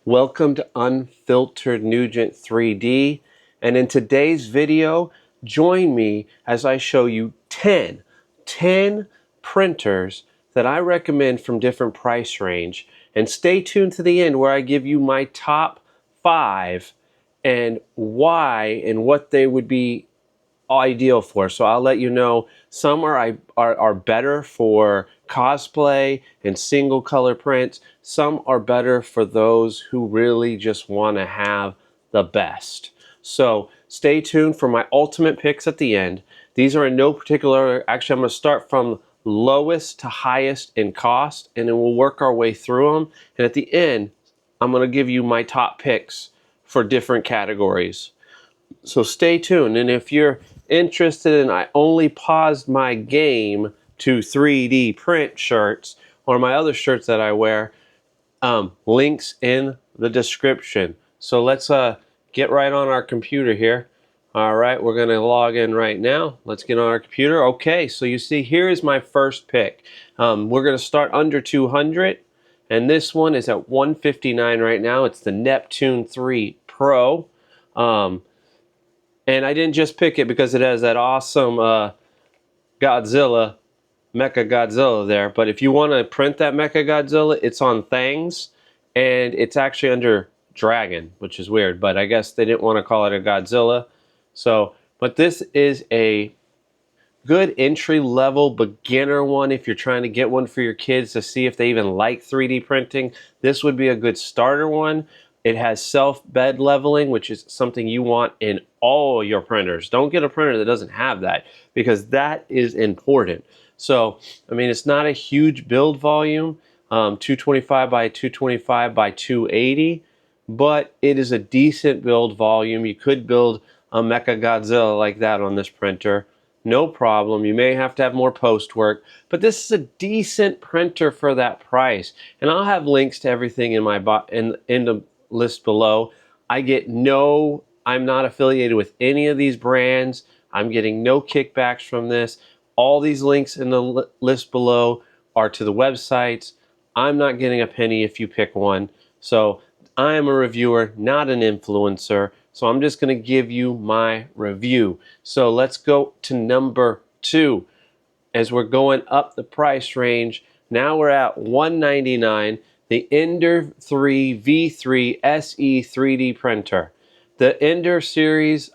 Welcome to Unfiltered Nugent 3D, and in today's video, join me as I show you 10 printers that I recommend from different price range. And stay tuned to the end where I give you my top 5 and why and what they would be ideal for. So I'll let you know some are better for cosplay and single color prints. Some are better for those who really just want to have the best. So stay tuned for my ultimate picks at the end. These are in no particular order. Actually, I'm going to start from lowest to highest in cost, and then we'll work our way through them. And at the end, I'm going to give you my top picks for different categories. So stay tuned, and if you're interested in, I only paused my game to 3D print shirts or my other shirts that I wear, links in the description. So let's get right on our computer here. All right, we're gonna log in right now. Let's get on our computer. Okay, so you see here is my first pick. We're gonna start under 200, and this one is at 159 right now. It's the Neptune 3 Pro. And I didn't just pick it because it has that awesome Godzilla, Mecha Godzilla there. But if you want to print that Mecha Godzilla, it's on Thangs, and it's actually under Dragon, which is weird. But I guess they didn't want to call it a Godzilla. So, but this is a good entry-level beginner one if you're trying to get one for your kids to see if they even like 3D printing. This would be a good starter one. It has self-bed leveling, which is something you want in all your printers. Don't get a printer that doesn't have that, because that is important. So, I mean, it's not a huge build volume, 225 by 225 by 280, but it is a decent build volume. You could build a Mecha Godzilla like that on this printer. No problem. You may have to have more post work, but this is a decent printer for that price. And I'll have links to everything in my in the list below. I'm not affiliated with any of these brands. I'm getting no kickbacks from this. All these links in the list below are to the websites. I'm not getting a penny if you pick one. So I am a reviewer, not an influencer. So I'm just going to give you my review. So let's go to number 2. As we're going up the price range, now we're at $199. The Ender 3 V3 SE 3D printer. The Ender series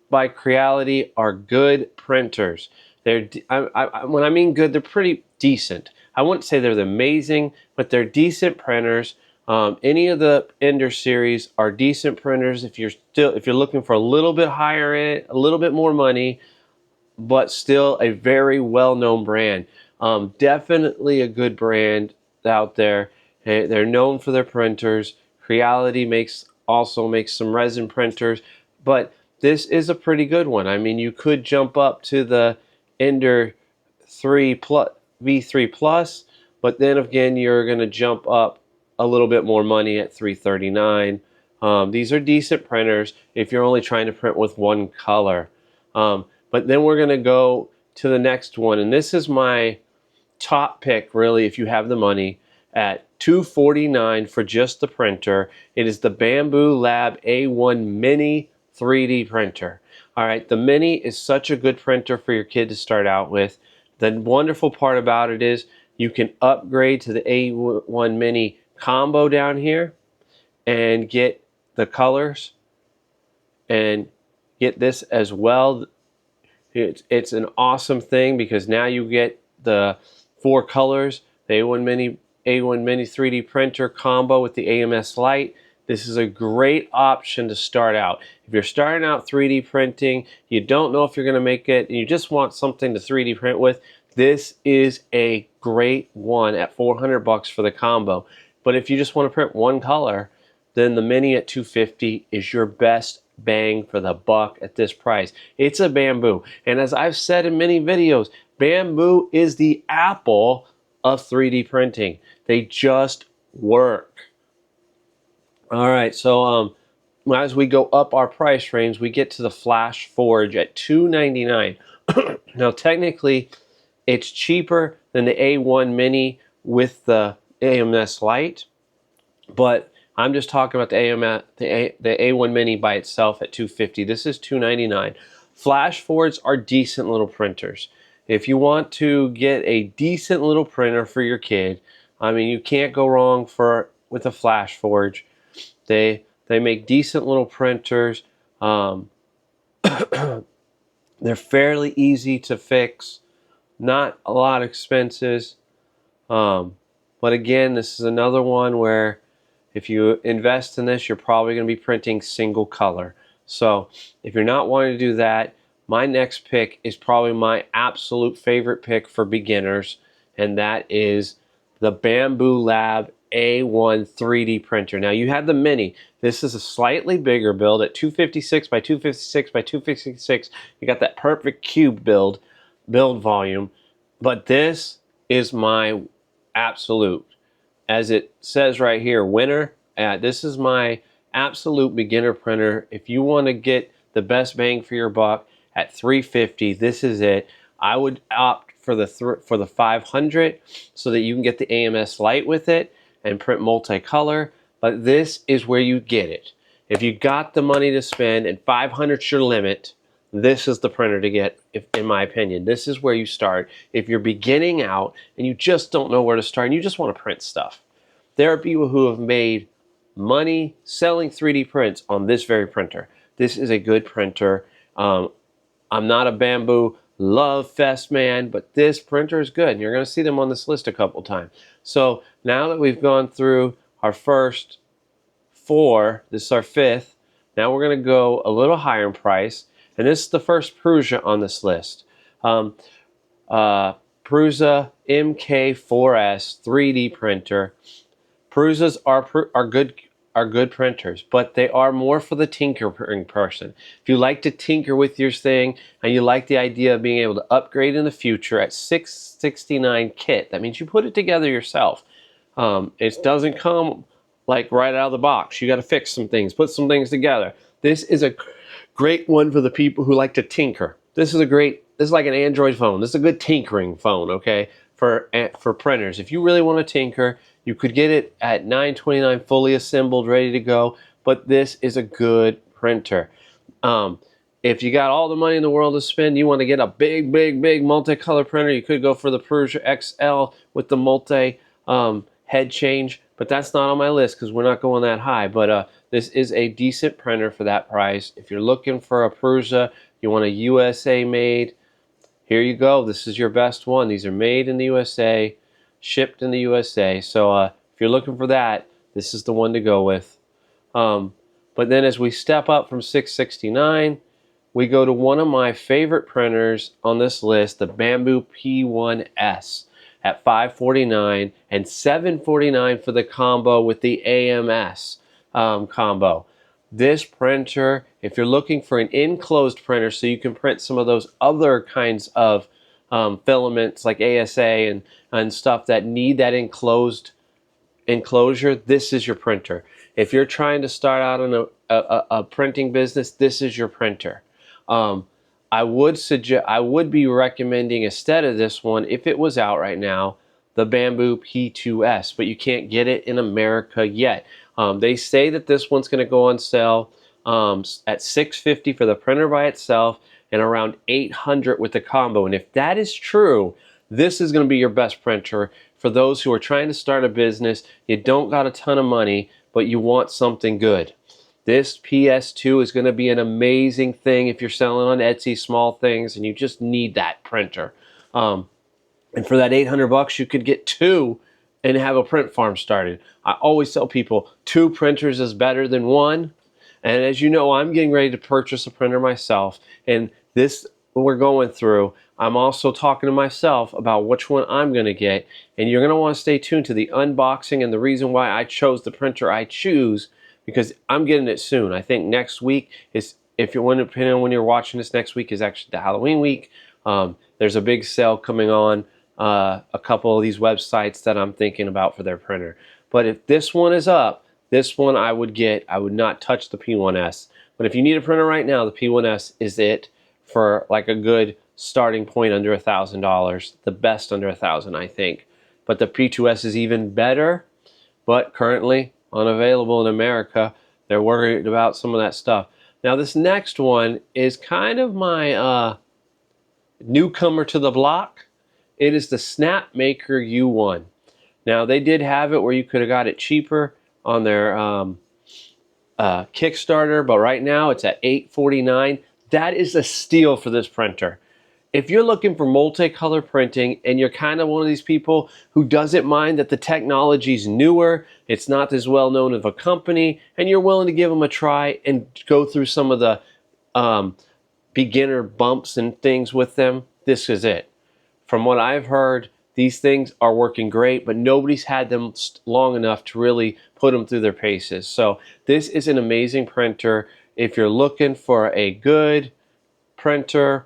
by Creality are good printers. When I mean good, they're pretty decent. I wouldn't say they're amazing, but they're decent printers. Any of the Ender series are decent printers if you're looking for a little bit higher end, a little bit more money, but still a very well-known brand. Definitely a good brand out there. They're known for their printers. Creality also makes some resin printers, but this is a pretty good one. I mean, you could jump up to the Ender 3 Plus, V3 Plus, but then again, you're going to jump up a little bit more money at $339. These are decent printers if you're only trying to print with one color. But then we're going to go to the next one, and this is my top pick, really, if you have the money, at $249 for just the printer. It is the Bambu Lab A1 Mini 3D printer. All right, the Mini is such a good printer for your kid to start out with. The wonderful part about it is you can upgrade to the A1 Mini combo down here and get the colors and get this as well. It's an awesome thing because now you get the 4 colors, the A1 Mini 3D printer combo with the AMS light. This is a great option to start out. If you're starting out 3D printing, you don't know if you're going to make it, and you just want something to 3D print with, this is a great one at $400 for the combo. But if you just want to print one color, then the Mini at $250 is your best bang for the buck at this price. It's a Bambu, and as I've said in many videos, Bambu is the Apple of 3D printing. They just work. All right, so as we go up our price range, we get to the Flashforge at $299. Now, technically, it's cheaper than the A1 Mini with the AMS light, but I'm just talking about the A1 Mini by itself at $250. This is $299. Flashforges are decent little printers. If you want to get a decent little printer for your kid, I mean, you can't go wrong with a Flashforge. They make decent little printers. They're fairly easy to fix, not a lot of expenses. But again, this is another one where if you invest in this, you're probably going to be printing single color. So if you're not wanting to do that, my next pick is probably my absolute favorite pick for beginners, and that is the Bambu Lab A1 3D printer. Now you have the Mini. This is a slightly bigger build at 256 by 256 by 256. You got that perfect cube build volume, but this is my absolute, as it says right here, winner. This is my absolute beginner printer. If you want to get the best bang for your buck at $350, this is it. I would opt for the 500 so that you can get the AMS Lite with it and print multicolor. But this is where you get it. If you got the money to spend and 500's your limit, this is the printer to get, in my opinion. This is where you start. If you're beginning out and you just don't know where to start and you just want to print stuff, there are people who have made money selling 3D prints on this very printer. This is a good printer. I'm not a Bambu Love Fest man, but this printer is good. And you're going to see them on this list a couple times. So now that we've gone through our first 4, this is our 5th. Now we're going to go a little higher in price. And this is the first Prusa on this list. Prusa MK4S 3D printer. Prusas are good printers, but they are more for the tinkering person. If you like to tinker with your thing and you like the idea of being able to upgrade in the future at $669 kit, that means you put it together yourself. It doesn't come like right out of the box. You got to fix some things, put some things together. This is a great one for the people who like to tinker. This is like an Android phone. This is a good tinkering phone, okay, for printers. If you really want to tinker, you could get it at $929 fully assembled, ready to go, but this is a good printer. If you got all the money in the world to spend, you want to get a big multicolor printer, you could go for the Prusa XL with the multi head change, but that's not on my list because we're not going that high. But this is a decent printer for that price. If you're looking for a Prusa, you want a USA made, here you go. This is your best one. These are made in the USA, shipped in the USA. So if you're looking for that, this is the one to go with. But then as we step up from $669, we go to one of my favorite printers on this list, the Bambu P1S at $549 and $749 for the combo with the AMS combo. This printer, if you're looking for an enclosed printer so you can print some of those other kinds of filaments like ASA and stuff that need that enclosure, this is your printer. If you're trying to start out in a printing business, this is your printer. I would be recommending, instead of this one, if it was out right now, the Bambu P2S, but you can't get it in America yet. They say that this one's going to go on sale at $650 for the printer by itself and around $800 with the combo. And if that is true, this is going to be your best printer for those who are trying to start a business. You don't got a ton of money, but you want something good. This PS2 is going to be an amazing thing if you're selling on Etsy small things and you just need that printer. And for that $800, you could get 2 and have a print farm started. I always tell people 2 printers is better than 1. And as you know, I'm getting ready to purchase a printer myself. And this we're going through, I'm also talking to myself about which one I'm going to get. And you're going to want to stay tuned to the unboxing and the reason why I chose the printer I choose, because I'm getting it soon. I think next week is, depending on when you're watching this, next week is actually the Halloween week. There's a big sale coming on a couple of these websites that I'm thinking about for their printer. But if this one is up, this one I would get. I would not touch the P1S. But if you need a printer right now, the P1S is it for like a good starting point under $1,000. The best under $1,000, I think. But the P2S is even better. But currently, unavailable in America. They're worried about some of that stuff. Now this next one is kind of my newcomer to the block. It is the Snapmaker U1. Now they did have it where you could have got it cheaper on their Kickstarter, but right now it's at $849. That is a steal for this printer. If you're looking for multicolor printing and you're kind of one of these people who doesn't mind that the technology's newer, it's not as well known of a company, and you're willing to give them a try and go through some of the beginner bumps and things with them, this is it. From what I've heard, these things are working great, but nobody's had them long enough to really put them through their paces. So this is an amazing printer. If you're looking for a good printer,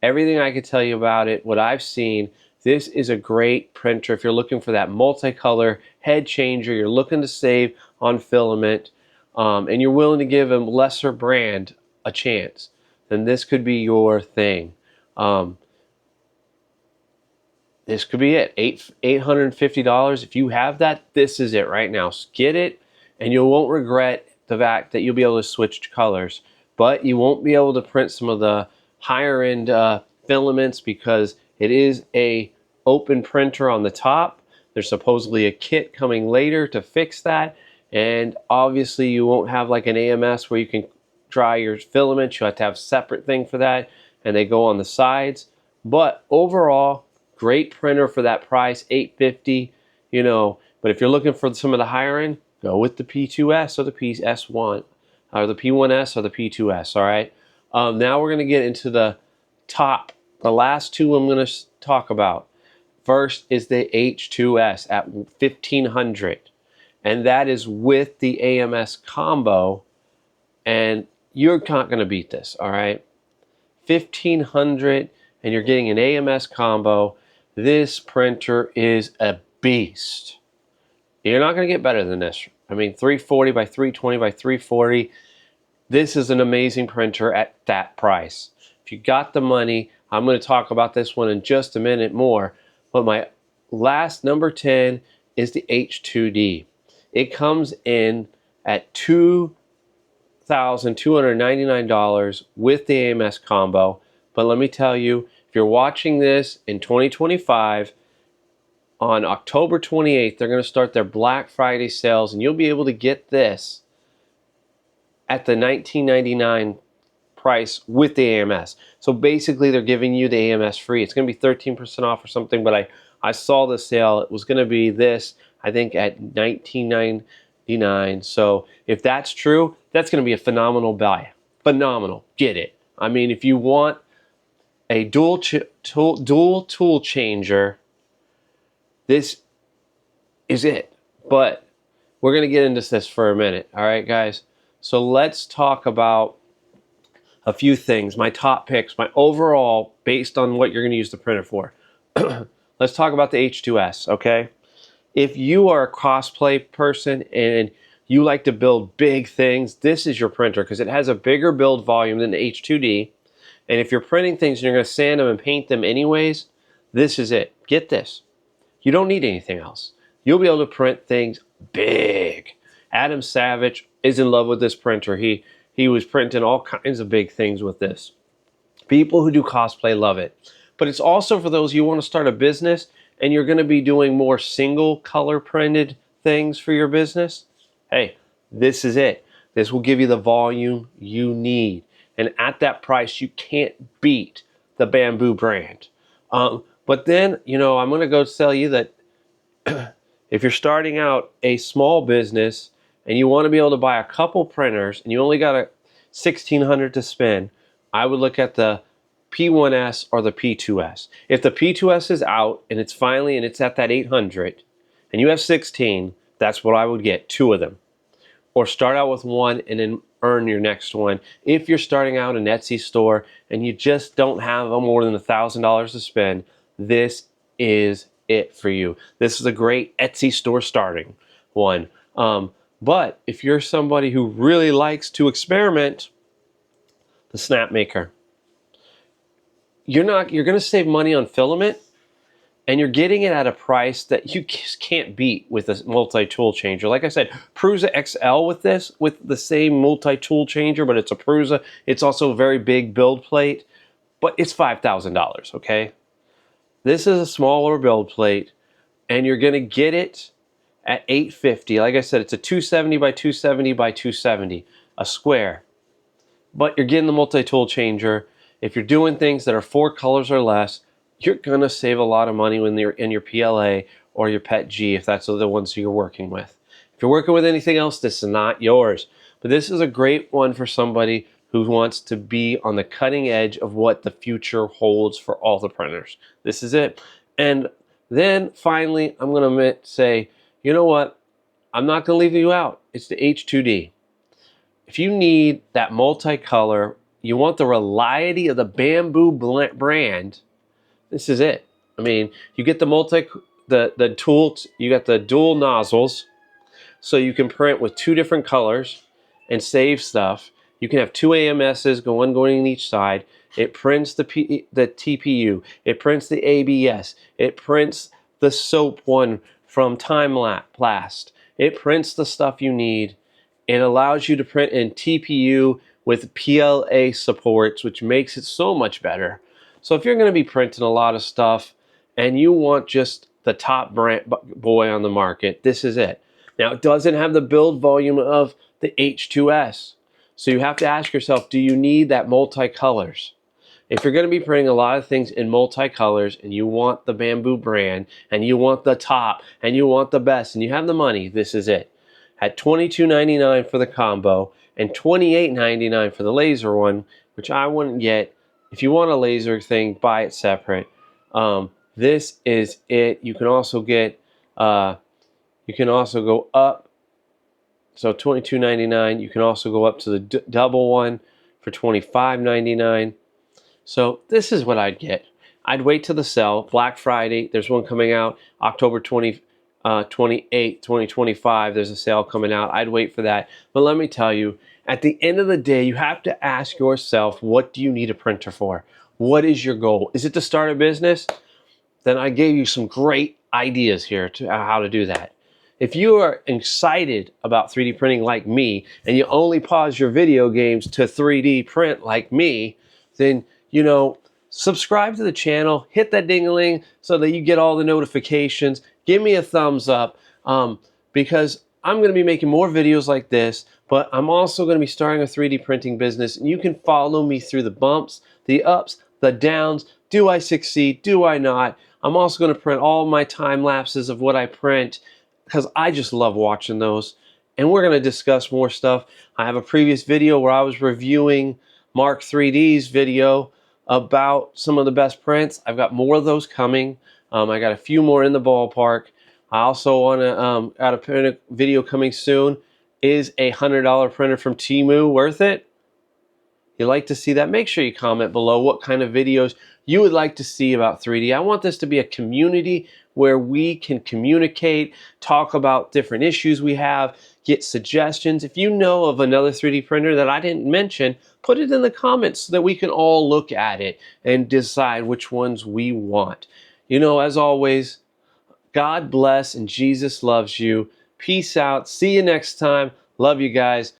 everything I can tell you about it, what I've seen, this is a great printer. If you're looking for that multicolor head changer, you're looking to save on filament, and you're willing to give a lesser brand a chance, then this could be your thing. This could be it. $850. If you have that, this is it right now. Get it, and you won't regret the fact that you'll be able to switch colors. But you won't be able to print some of the higher end filaments because it is a open printer on the top. There's supposedly a kit coming later to fix that, and obviously you won't have like an AMS where you can dry your filaments. You have to have a separate thing for that, and they go on the sides. But overall, great printer for that price, $850, you know. But if you're looking for some of the higher end, go with the P2S or the PS1, or the P1S or the P2S, all right? Now we're going to get into the last two I'm going to talk about. First is the H2S at $1,500, and that is with the AMS combo, and you're not going to beat this, all right? $1,500, and you're getting an AMS combo. This printer is a beast. You're not going to get better than this. I mean, 340 by 320 by 340. This is an amazing printer at that price. If you got the money, I'm going to talk about this one in just a minute more. But my last number 10 is the H2D. It comes in at $2,299 with the AMS combo. But let me tell you, if you're watching this in 2025, on October 28th, they're going to start their Black Friday sales, and you'll be able to get this at the $19.99 price with the AMS. So basically, they're giving you the AMS free. It's going to be 13% off or something, but I saw the sale. It was going to be this, I think, at $19.99. So if that's true, that's going to be a phenomenal buy. Phenomenal. Get it. I mean, if you want a dual tool changer, this is it. But we're going to get into this for a minute. All right, guys. So let's talk about a few things. My top picks, my overall, based on what you're going to use the printer for. Let's talk about the H2S, okay? If you are a cosplay person and you like to build big things, this is your printer because it has a bigger build volume than the H2D. And if you're printing things and you're going to sand them and paint them anyways, this is it. Get this. You don't need anything else. You'll be able to print things big. Adam Savage is in love with this printer. He was printing all kinds of big things with this. People who do cosplay love it. But it's also for those you want to start a business and you're going to be doing more single color printed things for your business. Hey, this is it. This will give you the volume you need. And at that price, you can't beat the Bambu brand. But then, you know, I'm going to go tell you that if you're starting out a small business and you want to be able to buy a couple printers and you only got $1,600 to spend, I would look at the P1S or the P2S. If the P2S is out and it's at that 800 and you have 16, that's what I would get, 2 of them. Or start out with one and then earn your next one. If you're starting out an Etsy store and you just don't have more than $1,000 to spend, this is it for you. This is a great Etsy store starting one. But if you're somebody who really likes to experiment, the Snapmaker. You're going to save money on filament, and you're getting it at a price that you just can't beat with a multi-tool changer. Like I said, Prusa XL with this, with the same multi-tool changer, but it's a Prusa. It's also a very big build plate, but it's $5,000, okay? This is a smaller build plate, and you're gonna get it at $850. Like I said, it's a 270 by 270 by 270, a square. But you're getting the multi-tool changer. If you're doing things that are 4 colors or less, you're gonna save a lot of money when you're in your PLA or your PET G, if that's the ones you're working with. If you're working with anything else, this is not yours. But this is a great one for somebody who wants to be on the cutting edge of what the future holds for all the printers. This is it. And then finally, I'm gonna say, you know what? I'm not gonna leave you out. It's the H2D. If you need that multicolor, you want the reliability of the Bambu brand, this is it. I mean, you get the tool, you got the dual nozzles, so you can print with 2 different colors and save stuff. You can have 2 AMSs, one going in each side. It prints the TPU. It prints the ABS. It prints the soap one from Time Blast. It prints the stuff you need. It allows you to print in TPU with PLA supports, which makes it so much better. So if you're going to be printing a lot of stuff and you want just the top brand boy on the market, this is it. Now, it doesn't have the build volume of the H2S. So you have to ask yourself, do you need that multicolors? If you're going to be printing a lot of things in multicolors and you want the Bambu brand and you want the top and you want the best and you have the money, this is it. At $22.99 for the combo and $28.99 for the laser one, which I wouldn't get. If you want a laser thing, buy it separate. This is it. You can also get, you can also go up. So $22.99. You can also go up to the double one for $25.99. So this is what I'd get. I'd wait till the sale. Black Friday, there's one coming out October 28th, 2025. There's a sale coming out. I'd wait for that. But let me tell you, at the end of the day, you have to ask yourself, what do you need a printer for? What is your goal? Is it to start a business? Then I gave you some great ideas here to how to do that. If you are excited about 3D printing like me, and you only pause your video games to 3D print like me, then, you know, subscribe to the channel, hit that ding-a-ling so that you get all the notifications. Give me a thumbs up because I'm going to be making more videos like this, but I'm also going to be starting a 3D printing business, and you can follow me through the bumps, the ups, the downs. Do I succeed? Do I not? I'm also going to print all my time lapses of what I print because I just love watching those. And we're going to discuss more stuff. I have a previous video where I was reviewing Mark 3D's video about some of the best prints. I've got more of those coming. I got a few more in the ballpark. I also want to got a print video coming soon. Is a $100 printer from Temu worth it? You'd like to see that? Make sure you comment below what kind of videos you would like to see about 3D. I want this to be a community where we can communicate, talk about different issues we have, get suggestions. If you know of another 3D printer that I didn't mention, put it in the comments so that we can all look at it and decide which ones we want. You know, as always, God bless and Jesus loves you. Peace out. See you next time. Love you guys.